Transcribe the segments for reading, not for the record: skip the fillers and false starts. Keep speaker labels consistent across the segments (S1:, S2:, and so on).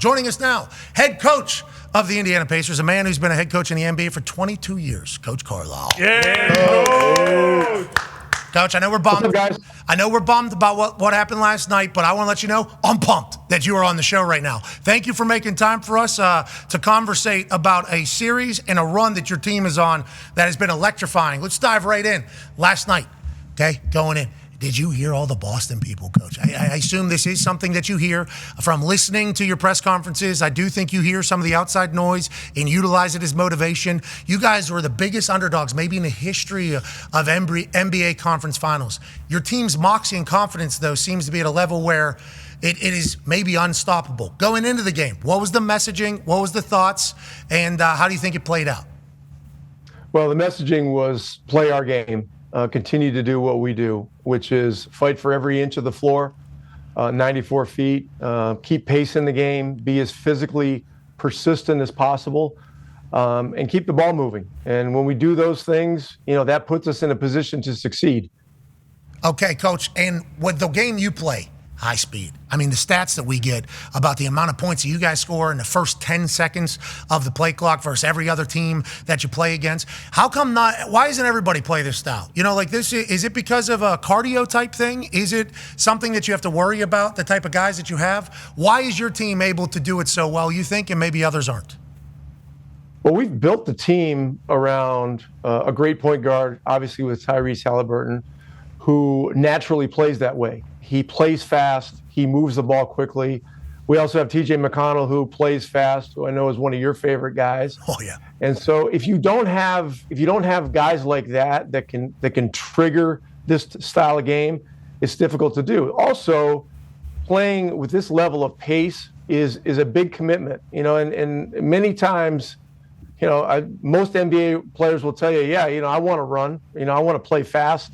S1: Joining us now, head coach of the Indiana Pacers, a man who's been a head coach in the NBA for 22 years, Coach Carlisle.
S2: Yeah.
S1: Coach, I know we're bummed.
S3: What's up, guys?
S1: I know we're bummed about what happened last night, but I want to let you know I'm pumped that you are on the show right now. Thank you for making time for us to conversate about a series and a run that your team is on that has been electrifying. Let's dive right in. Last night, okay, going in. Did you hear all the Boston people, Coach? I assume this is something that you hear from listening to your press conferences. I do think you hear some of the outside noise and utilize it as motivation. You guys were the biggest underdogs, maybe in the history of NBA conference finals. Your team's moxie and confidence, though, seems to be at a level where it is maybe unstoppable. Going into the game, what was the messaging? What was the thoughts? And how do you think it played out?
S3: Well, the messaging was play our game. Continue to do what we do, which is fight for every inch of the floor, 94 feet, keep pace in the game, be as physically persistent as possible, and keep the ball moving. And when we do those things, that puts us in a position to succeed.
S1: Okay, Coach, and with the game you play, high speed. I mean, the stats that we get about the amount of points that you guys score in the first 10 seconds of the play clock versus every other team that you play against. How come not? Why doesn't everybody play this style? Like this, is it because of a cardio type thing? Is it something that you have to worry about, the type of guys that you have? Why is your team able to do it so well, you think, and maybe others aren't?
S3: Well, we've built the team around a great point guard, obviously with Tyrese Haliburton, who naturally plays that way. He plays fast. He moves the ball quickly. We also have TJ McConnell, who plays fast, who I know is one of your favorite guys.
S1: Oh yeah.
S3: And so if you don't have guys like that can trigger this style of game, it's difficult to do. Also, playing with this level of pace is a big commitment. And many times, most NBA players will tell you, I want to run. I want to play fast.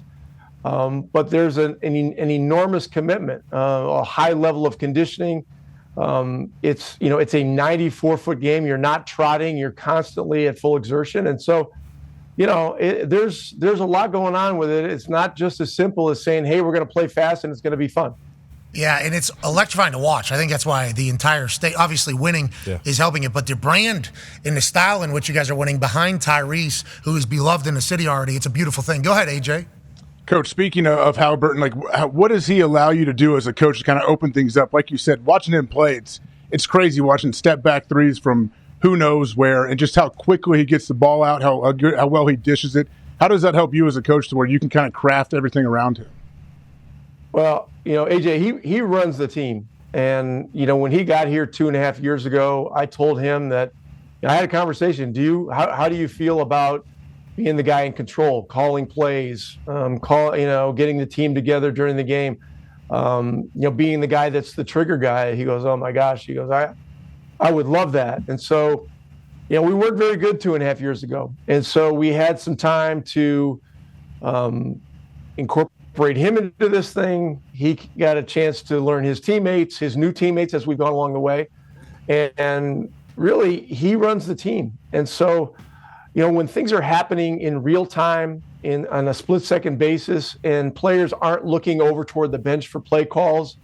S3: But there's an enormous commitment, a high level of conditioning. It's a 94-foot game. You're not trotting. You're constantly at full exertion. And so, there's a lot going on with it. It's not just as simple as saying, hey, we're going to play fast and it's going to be fun.
S1: Yeah, and it's electrifying to watch. I think that's why the entire state, obviously winning is helping it, but the brand and the style in which you guys are winning behind Tyrese, who is beloved in the city already, it's a beautiful thing. Go ahead, AJ.
S2: Coach, speaking of Haliburton, what does he allow you to do as a coach to kind of open things up? Like you said, watching him play, it's crazy watching step back threes from who knows where, and just how quickly he gets the ball out, how well he dishes it. How does that help you as a coach to where you can kind of craft everything around him?
S3: Well, AJ, he runs the team, and when he got here 2.5 years ago, I told him that I had a conversation. How do you feel about being the guy in control, calling plays, getting the team together during the game, being the guy that's the trigger guy? He goes, oh my gosh. He goes, I would love that. And so, we weren't very good 2.5 years ago. And so we had some time to incorporate him into this thing. He got a chance to learn his new teammates as we've gone along the way. And really, he runs the team. And so, when things are happening in real time on a split-second basis and players aren't looking over toward the bench for play calls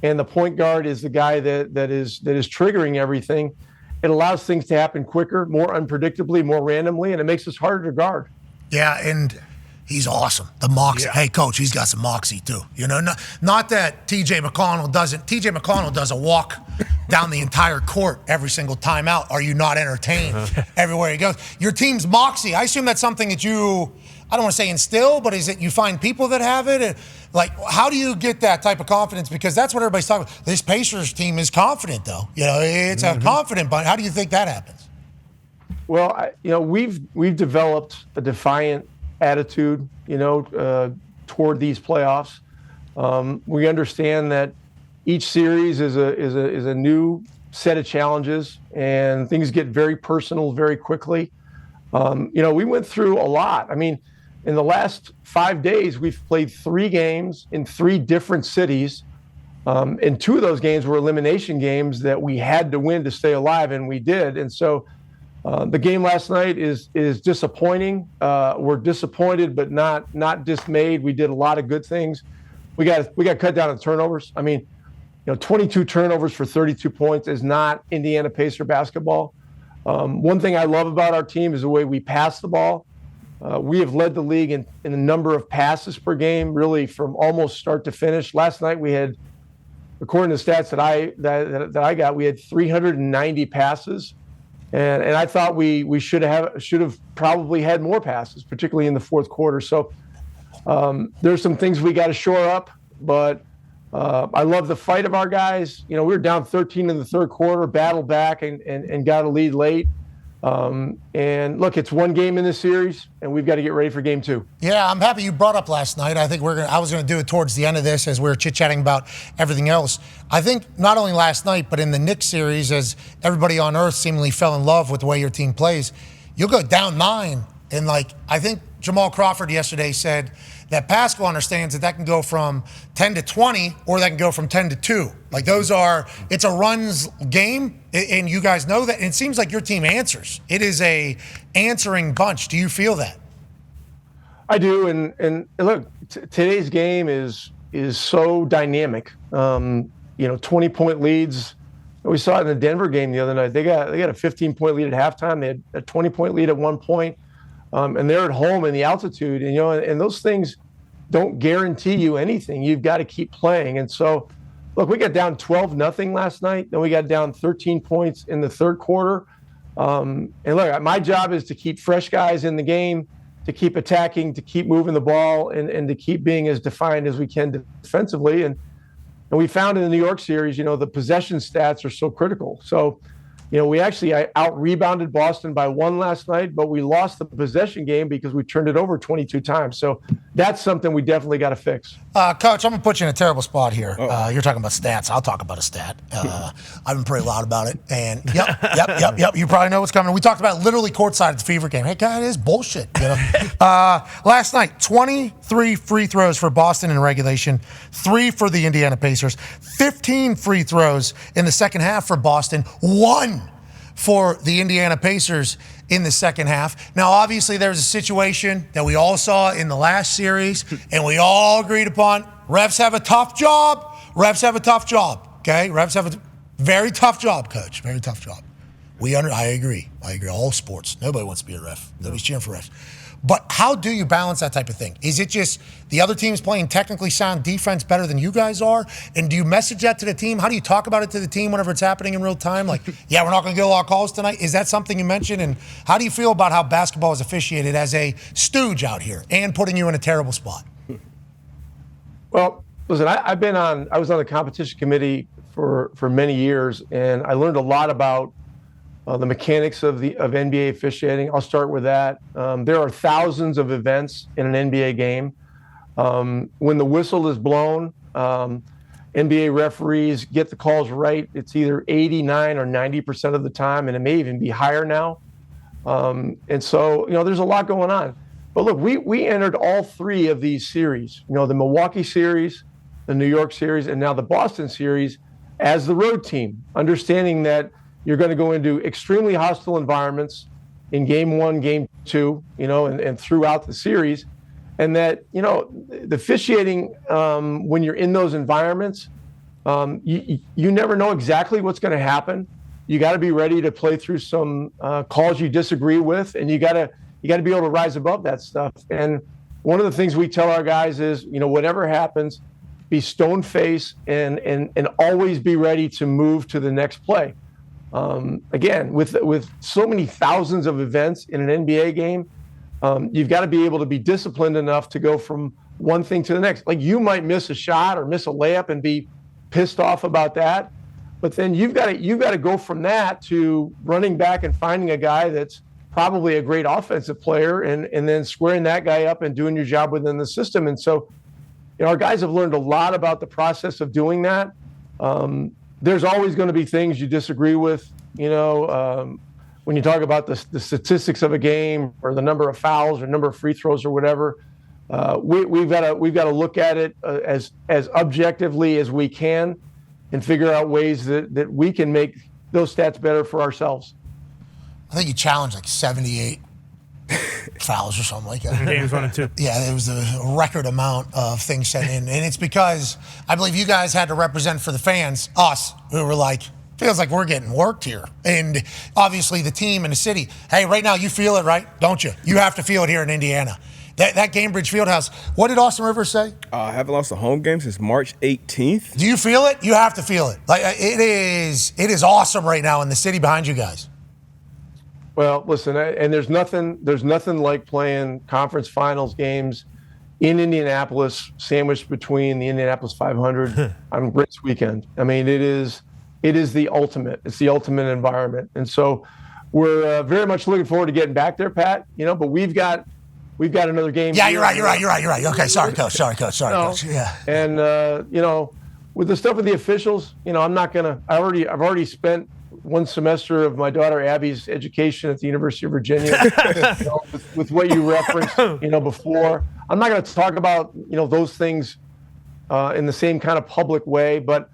S3: and the point guard is the guy that is triggering everything, it allows things to happen quicker, more unpredictably, more randomly, and it makes us harder to guard.
S1: Yeah, and he's awesome. The moxie. Yeah. Hey, Coach, he's got some moxie, too. Not that TJ McConnell doesn't. TJ McConnell does a walk down the entire court every single time out. Are you not entertained everywhere he goes? Your team's moxie. I assume that's something that you, I don't want to say instill, but is it you find people that have it? And, how do you get that type of confidence? Because that's what everybody's talking about. This Pacers team is confident, though. It's a confident bunch. How do you think that happens?
S3: Well, we've developed a defiant attitude, toward these playoffs. We understand that each series is a new set of challenges, and things get very personal very quickly. We went through a lot. I mean, in the last 5 days, we've played 3 games in 3 different cities. And 2 of those games were elimination games that we had to win to stay alive, and we did. And so the game last night is disappointing. We're disappointed, but not dismayed. We did a lot of good things. We got cut down on turnovers. I mean, 22 turnovers for 32 points is not Indiana Pacer basketball. One thing I love about our team is the way we pass the ball. We have led the league in the number of passes per game, really from almost start to finish. Last night we had, according to stats that I got, we had 390 passes, and I thought we should have probably had more passes, particularly in the fourth quarter. So there's some things we got to shore up, but I love the fight of our guys. We were down 13 in the third quarter, battled back and got a lead late. And look, it's one game in this series, and we've got to get ready for game 2.
S1: Yeah, I'm happy you brought up last night. I think I was going to do it towards the end of this as we were chit-chatting about everything else. I think not only last night, but in the Knicks series, as everybody on earth seemingly fell in love with the way your team plays, you'll go down 9. And I think Jamal Crawford yesterday said that Pascal understands that can go from 10 to 20 or that can go from 10 to 2. It's a runs game, and you guys know that. And it seems like your team answers. It is a answering bunch. Do you feel that?
S3: I do, and look, today's game is so dynamic. 20-point leads. We saw it in the Denver game the other night. They got a 15-point lead at halftime. They had a 20-point lead at one point. And they're at home in the altitude, and those things don't guarantee you anything. You've got to keep playing. And so, look, we got down 12-0 last night. Then we got down 13 points in the third quarter. And look, my job is to keep fresh guys in the game, to keep attacking, to keep moving the ball, and to keep being as defined as we can defensively. And we found in the New York series, the possession stats are so critical. So, we actually out-rebounded Boston by 1 last night, but we lost the possession game because we turned it over 22 times. So that's something we definitely got to fix.
S1: Coach, I'm going to put you in a terrible spot here. You're talking about stats. I'll talk about a stat. I've been pretty loud about it. And yep. You probably know what's coming. We talked about literally courtside at the Fever game. Hey, God, it is bullshit. Last night, 23 free throws for Boston in regulation, 3 for the Indiana Pacers, 15 free throws in the second half for Boston, 1 for the Indiana Pacers in the second half. Now, obviously, there's a situation that we all saw in the last series, and we all agreed upon. Refs have a tough job. Okay? Refs have a very tough job, Coach. Very tough job. I agree. All sports. Nobody wants to be a ref. Nobody's cheering for refs. But how do you balance that type of thing? Is it just the other team's playing technically sound defense better than you guys are? And do you message that to the team? How do you talk about it to the team whenever it's happening in real time? We're not going to get a lot of calls tonight. Is that something you mentioned? And how do you feel about how basketball is officiated as a stooge out here and putting you in a terrible spot?
S3: Well, listen, I was on the competition committee for many years, and I learned a lot about the mechanics of NBA officiating. I'll start with that. There are thousands of events in an NBA game. When the whistle is blown, NBA referees get the calls right. It's either 89 or 90% of the time, and it may even be higher now. And so, there's a lot going on. But look, we entered all 3 of these series, the Milwaukee series, the New York series, and now the Boston series as the road team, understanding that you're going to go into extremely hostile environments in game 1, game 2, and throughout the series. And that, the officiating, when you're in those environments, you never know exactly what's going to happen. You got to be ready to play through some calls you disagree with, and you got to be able to rise above that stuff. And one of the things we tell our guys is, whatever happens, be stone-faced and always be ready to move to the next play. Again, with so many thousands of events in an NBA game, you've got to be able to be disciplined enough to go from one thing to the next. Like, you might miss a shot or miss a layup and be pissed off about that, but then you've got to go from that to running back and finding a guy that's probably a great offensive player and then squaring that guy up and doing your job within the system. And so, our guys have learned a lot about the process of doing that. There's always going to be things you disagree with, when you talk about the statistics of a game or the number of fouls or number of free throws or whatever. We've got to look at it as objectively as we can and figure out ways that we can make those stats better for ourselves.
S1: I think you challenged 78 fouls or something like that.
S4: Games 1 and 2.
S1: Yeah, there was a record amount of things sent in. And it's because I believe you guys had to represent for the fans, us, who were like, feels like we're getting worked here. And obviously the team and the city, hey, right now you feel it, right? Don't you? You have to feel it here in Indiana. That Cambridge Fieldhouse, what did Austin Rivers say?
S5: I haven't lost a home game since March 18th.
S1: Do you feel it? You have to feel it. Like it is awesome right now in the city behind you guys.
S3: Well, listen, and there's nothing like playing conference finals games in Indianapolis, sandwiched between the Indianapolis 500 on race weekend. I mean, it is the ultimate. It's the ultimate environment, and so we're very much looking forward to getting back there, Pat. But we've got another game.
S1: Yeah, you're right. Okay, sorry, coach. Coach. Yeah.
S3: And with the stuff with the officials, I'm not gonna. I've already spent one semester of my daughter Abby's education at the University of Virginia. With what you referenced, before. I'm not going to talk about those things in the same kind of public way. But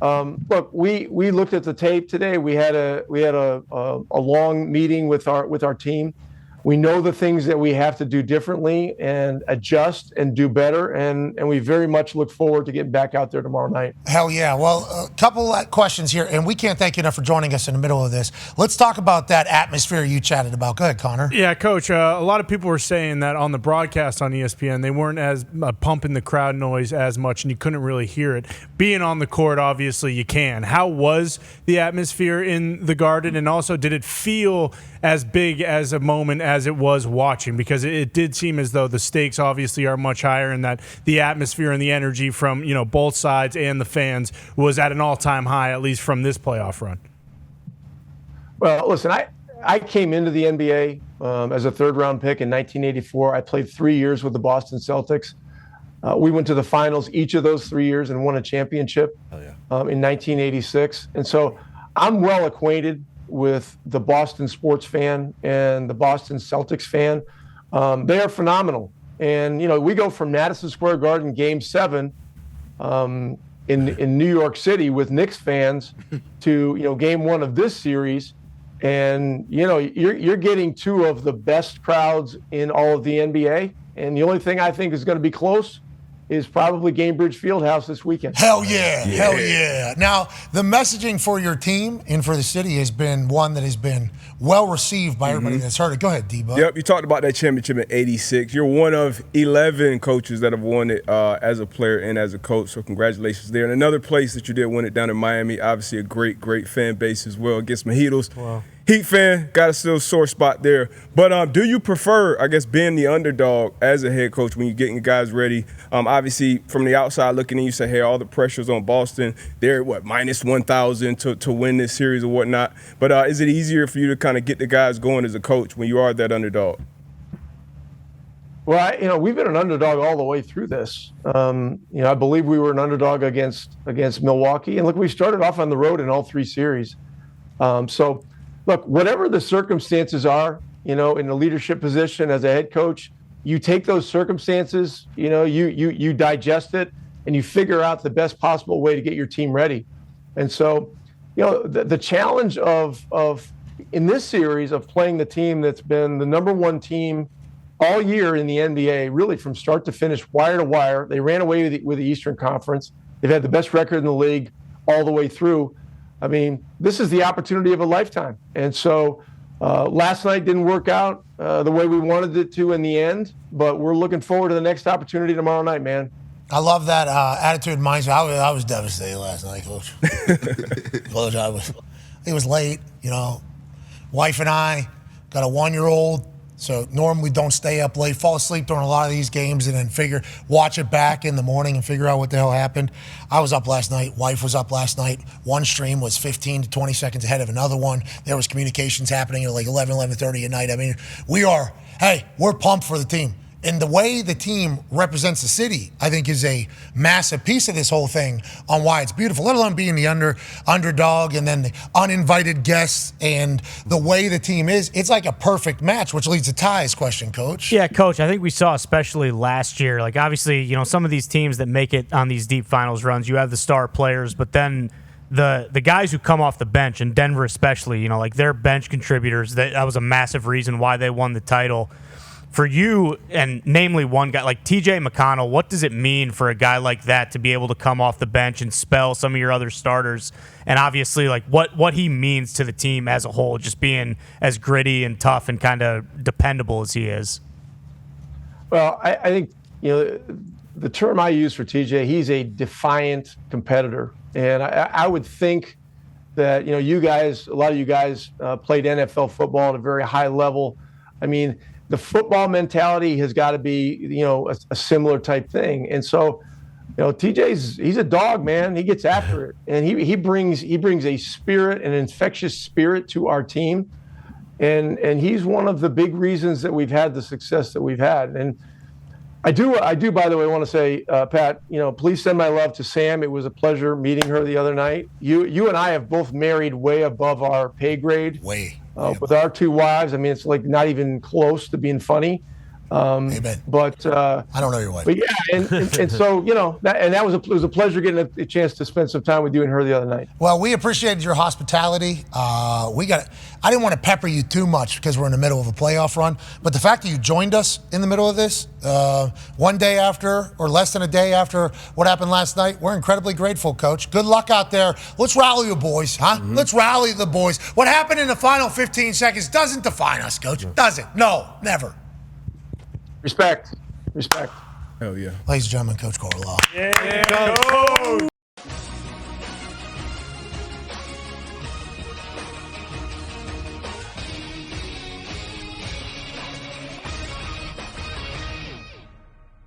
S3: look, we looked at the tape today. We had a long meeting with our team. We know the things that we have to do differently and adjust and do better, and we very much look forward to getting back out there tomorrow night.
S1: Hell yeah. Well, a couple of questions here, and we can't thank you enough for joining us in the middle of this. Let's talk about that atmosphere you chatted about. Go ahead, Connor.
S4: Yeah, Coach, a lot of people were saying that on the broadcast on ESPN, they weren't as pumping the crowd noise as much, and you couldn't really hear it. Being on the court, obviously, you can. How was the atmosphere in the Garden, and also did it feel as big as a moment as it was watching? Because it did seem as though the stakes obviously are much higher, and that the atmosphere and the energy from both sides and the fans was at an all-time high, at least from this playoff run.
S3: Well, listen, I came into the NBA as a third-round pick in 1984. I played 3 years with the Boston Celtics. We went to the finals each of those 3 years and won a championship in 1986. And so I'm well acquainted with the Boston sports fan and the Boston Celtics fan. They are phenomenal. And, we go from Madison Square Garden Game 7 in New York City with Knicks fans to, Game 1 of this series. And, you're getting two of the best crowds in all of the NBA. And the only thing I think is going to be close is probably Cambridge Fieldhouse this weekend.
S1: Hell yeah. Now, the messaging for your team and for the city has been one that has been well received by everybody that's heard it. Go ahead, D-Bud.
S5: Yep, you talked about that championship in '86. You're one of 11 coaches that have won it as a player and as a coach, so congratulations there. And another place that you did win it down in Miami, obviously a great fan base as well against Mojitos. Wow. Heat fan, got a still sore spot there. But do you prefer, I guess, being the underdog as a head coach when you're getting guys ready? Obviously, from the outside looking in, you say, hey, all the pressure's on Boston. They're, minus 1,000 to win this series or whatnot. But is it easier for you to kind of get the guys going as a coach when you are that underdog?
S3: Well, we've been an underdog all the way through this. I believe we were an underdog against Milwaukee. And look, we started off on the road in all three series. Look, whatever the circumstances are, in a leadership position as a head coach, you take those circumstances, you digest it, and you figure out the best possible way to get your team ready. And so, the challenge of in this series of playing the team that's been the number one team all year in the NBA, really from start to finish, wire to wire. They ran away with the Eastern Conference. They've had the best record in the league all the way through. I mean, this is the opportunity of a lifetime. And so last night didn't work out the way we wanted it to in the end, but we're looking forward to the next opportunity tomorrow night, man.
S1: I love that attitude and mindset. I was devastated last night, Coach. Coach, it was late, Wife and I got a 1-year-old. So normally don't stay up late, fall asleep during a lot of these games and then watch it back in the morning and figure out what the hell happened. I was up last night. Wife was up last night. One stream was 15 to 20 seconds ahead of another one. There was communications happening at like 11:30 at night. I mean, we're pumped for the team. And the way the team represents the city, I think, is a massive piece of this whole thing on why it's beautiful, let alone being the underdog and then the uninvited guests and the way the team is. It's like a perfect match, which leads to Ty's question, Coach.
S6: Yeah, Coach, I think we saw especially last year, obviously, some of these teams that make it on these deep finals runs, you have the star players, but then the guys who come off the bench, and Denver especially, you know, like their bench contributors, that was a massive reason why they won the title. For you, and namely one guy like TJ McConnell, what does it mean for a guy like that to be able to come off the bench and spell some of your other starters? And obviously, like what he means to the team as a whole, just being as gritty and tough and kind of dependable as he is.
S3: Well, I think, you know, the term I use for TJ, he's a defiant competitor. And I would think that, you know, you guys, a lot of you guys played NFL football at a very high level. I mean, the football mentality has got to be, you know, a similar type thing. And so, you know, he's a dog, man. He gets after it. And he brings a spirit, an infectious spirit to our team. And he's one of the big reasons that we've had the success that we've had. And I do, by the way, want to say, Pat, you know, please send my love to Sam. It was a pleasure meeting her the other night. You and I have both married way above our pay grade. With our two wives. I mean, it's like not even close to being funny.
S1: Amen.
S3: But
S1: I don't know your wife.
S3: But yeah, and so, you know, it was a pleasure getting a chance to spend some time with you and her the other night.
S1: Well, we appreciated your hospitality. I didn't want to pepper you too much because we're in the middle of a playoff run. But the fact that you joined us in the middle of this, one day after or less than a day after what happened last night, we're incredibly grateful, Coach. Good luck out there. Let's rally the boys, huh? Mm-hmm. Let's rally the boys. What happened in the final 15 seconds doesn't define us, Coach. Does it? No, never.
S3: Respect.
S5: Hell yeah.
S1: Ladies and gentlemen, Coach Carlisle.
S4: Yeah, Coach.